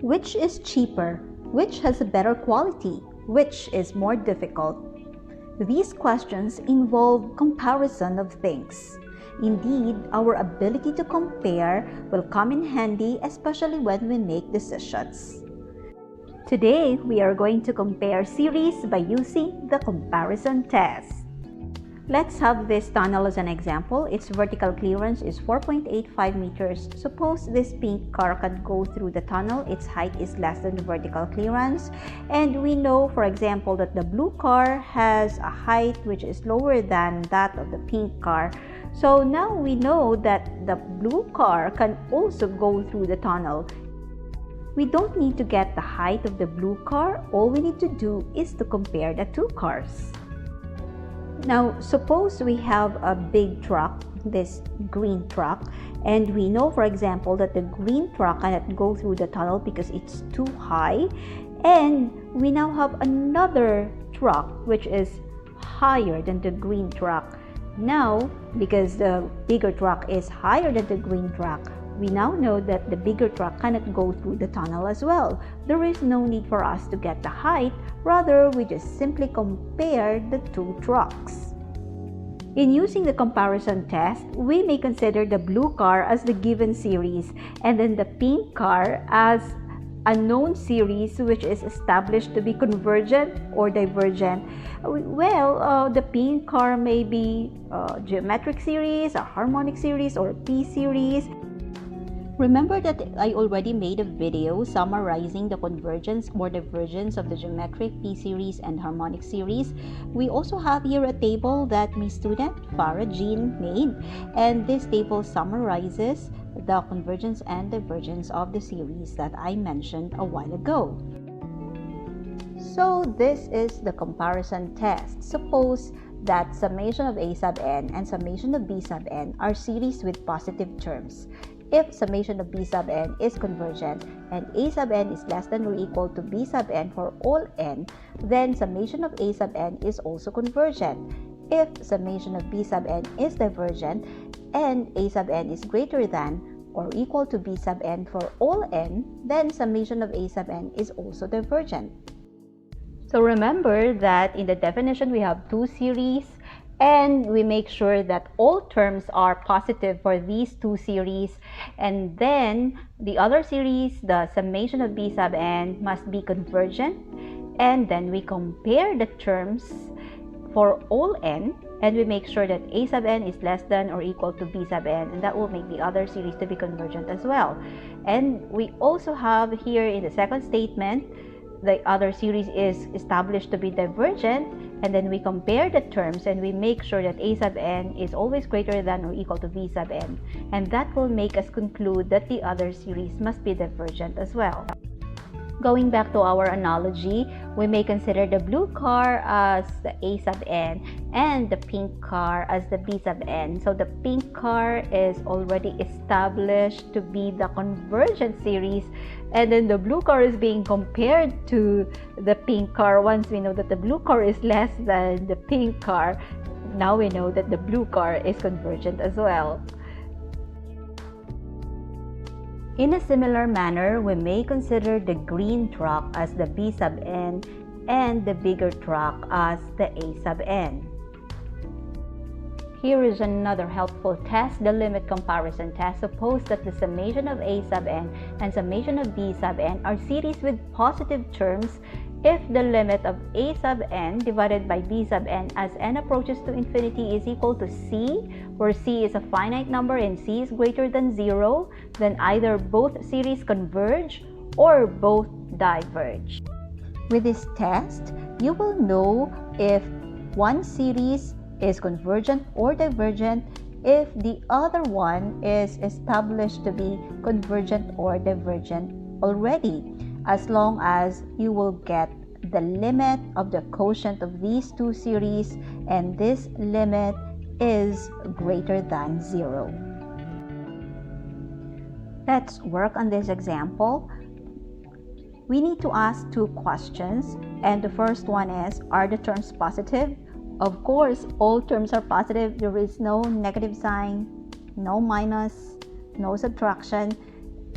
Which is cheaper? Which has a better quality? Which is more difficult? These questions involve comparison of things. Indeed, our ability to compare will come in handy, especially when we make decisions. Today, we are going to compare series by using the comparison test. Let's have this tunnel as an example. Its vertical clearance is 4.85 meters. Suppose this pink car can go through the tunnel. Its height is less than the vertical clearance. And we know, for example, that the blue car has a height which is lower than that of the pink car. So now we know that the blue car can also go through the tunnel. We don't need to get the height of the blue car. All we need to do is to compare the two cars. Now, suppose we have a big truck, this green truck, and we know, for example, that the green truck cannot go through the tunnel because it's too high. And we now have another truck which is higher than the green truck. Now, because the bigger truck is higher than the green truck, we now know that the bigger truck cannot go through the tunnel as well. There is no need for us to get the height, rather we just simply compare the two trucks. In using the comparison test, we may consider the blue car as the given series and then the pink car as a known series which is established to be convergent or divergent. Well, the pink car may be a geometric series, a harmonic series, or a P series. Remember that I already made a video summarizing the convergence or divergence of the geometric P-series and harmonic series. We also have here a table that my student Farah Jean made, and this table summarizes the convergence and divergence of the series that I mentioned a while ago. So this is the comparison test. Suppose that summation of A sub n and summation of B sub n are series with positive terms. If summation of B sub n is convergent and A sub n is less than or equal to B sub n for all n, then summation of A sub n is also convergent. If summation of B sub n is divergent and A sub n is greater than or equal to B sub n for all n, then summation of A sub n is also divergent. So remember that in the definition we have two series, and we make sure that all terms are positive for these two series, and then the other series, the summation of B sub n, must be convergent, and then we compare the terms for all n, and we make sure that A sub n is less than or equal to B sub n, and that will make the other series to be convergent as well. And we also have here in the second statement, the other series is established to be divergent, and then we compare the terms and we make sure that A sub n is always greater than or equal to B sub n, and that will make us conclude that the other series must be divergent as well. Going back to our analogy, we may consider the blue car as the A sub n and the pink car as the B sub n. So the pink car is already established to be the convergent series, and then the blue car is being compared to the pink car. Once we know that the blue car is less than the pink car, now we know that the blue car is convergent as well. In a similar manner, we may consider the green truck as the B sub n and the bigger truck as the A sub n. Here is another helpful test, the limit comparison test. Suppose that the summation of A sub n and summation of B sub n are series with positive terms if the limit of A sub n divided by B sub n as n approaches to infinity is equal to C, where C is a finite number and C is greater than 0, then either both series converge or both diverge. With this test, you will know if one series is convergent or divergent if the other one is established to be convergent or divergent already, as long as you will get the limit of the quotient of these two series, and this limit is greater than 0. Let's work on this example. We need to ask two questions, and the first one is, are the terms positive? Of course, all terms are positive. There is no negative sign, no minus, no subtraction.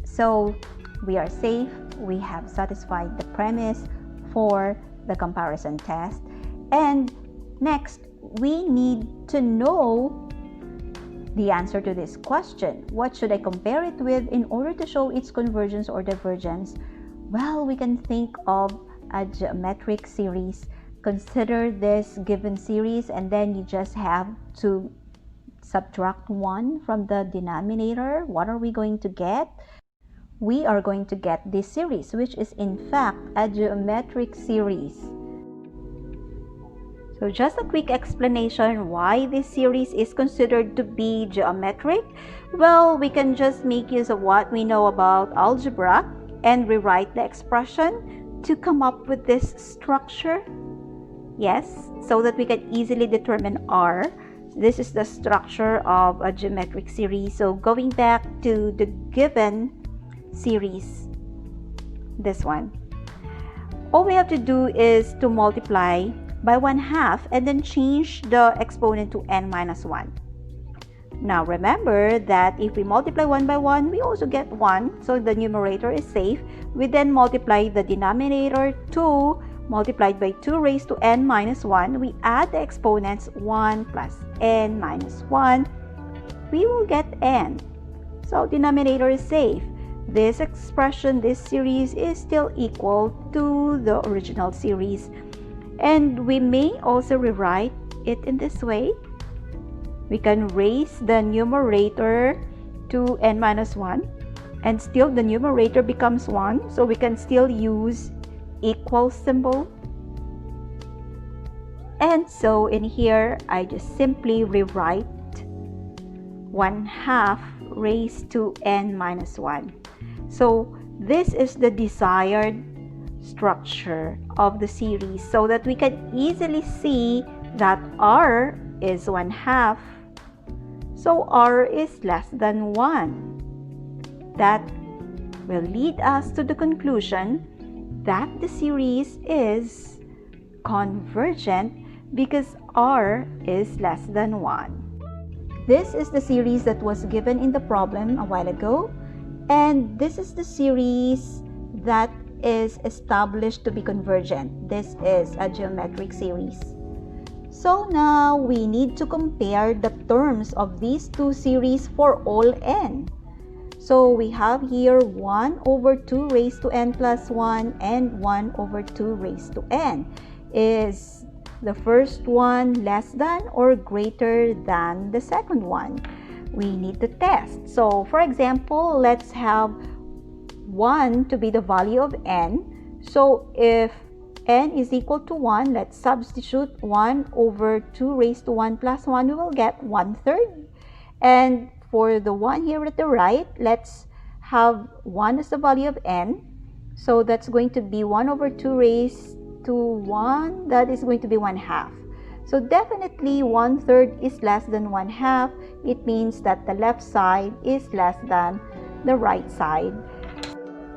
So we are safe. we have satisfied the premise for the comparison test. And next, we need to know the answer to this question. What should I compare it with in order to show its convergence or divergence? Well, we can think of a geometric series. Consider this given series, and then you just have to subtract 1 from the denominator. What are we going to get? We are going to get this series, which is in fact a geometric series. So just a quick explanation why this series is considered to be geometric. Well, we can just make use of what we know about algebra and rewrite the expression to come up with this structure. Yes, so that we can easily determine R. This is the structure of a geometric series. So going back to the given series, this one, all we have to do is to multiply by 1/2 and then change the exponent to n minus 1. Now remember that if we multiply 1 by 1, we also get 1, so the numerator is safe. We then multiply the denominator 2 multiplied by 2 raised to n minus 1. We add the exponents 1 plus n minus 1. We will get n. So denominator is safe. This expression, this series is still equal to the original series. And we may also rewrite it in this way. We can raise the numerator to n minus 1, and still the numerator becomes 1, so we can still use equal symbol. And so in here, I just simply rewrite 1/2 raised to n minus 1. So this is the desired structure of the series, so that we can easily see that R is 1/2, so R is less than 1. That will lead us to the conclusion that the series is convergent because R is less than 1. This is the series that was given in the problem a while ago, and this is the series that is established to be convergent. This is a geometric series. So now we need to compare the terms of these two series for all n. So we have here 1 over 2 raised to n plus 1 and 1 over 2 raised to n. Is the first one less than or greater than the second one? We need to test. So for example, let's have 1 to be the value of n. So if n is equal to 1, let's substitute 1 over 2 raised to 1 plus 1. We will get 1/3. And for the one here at the right, let's have 1 as the value of n. So that's going to be 1 over 2 raised to 1. That is going to be 1/2. So definitely 1/3 is less than 1/2. It means that the left side is less than the right side.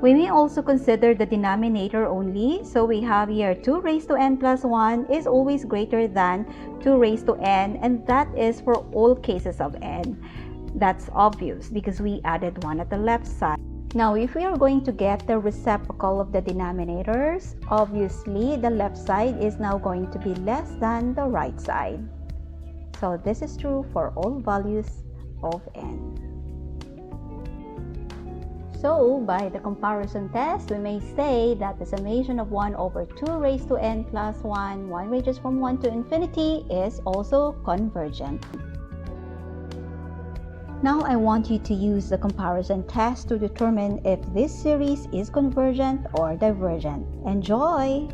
We may also consider the denominator only. So we have here 2 raised to n plus 1 is always greater than 2 raised to n, and that is for all cases of n. That's obvious because we added 1 at the left side. Now, if we are going to get the reciprocal of the denominators, obviously the left side is now going to be less than the right side. So this is true for all values of n. So, by the comparison test, we may say that the summation of 1 over 2 raised to n plus 1 ranges from 1 to infinity, is also convergent. Now, I want you to use the comparison test to determine if this series is convergent or divergent. Enjoy!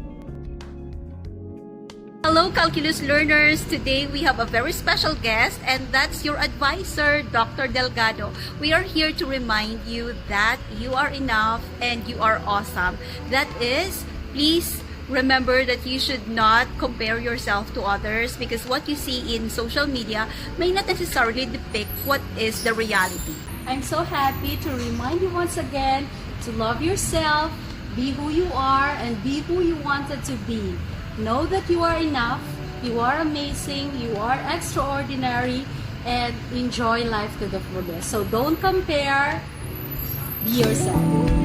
Hello, calculus learners! Today we have a very special guest, and that's your advisor, Dr. Delgado. We are here to remind you that you are enough and you are awesome. That is, please remember that you should not compare yourself to others, because what you see in social media may not necessarily depict what is the reality. I'm so happy to remind you once again to love yourself, be who you are, and be who you wanted to be. Know that you are enough, you are amazing, you are extraordinary, and enjoy life to the fullest. So don't compare, be yourself.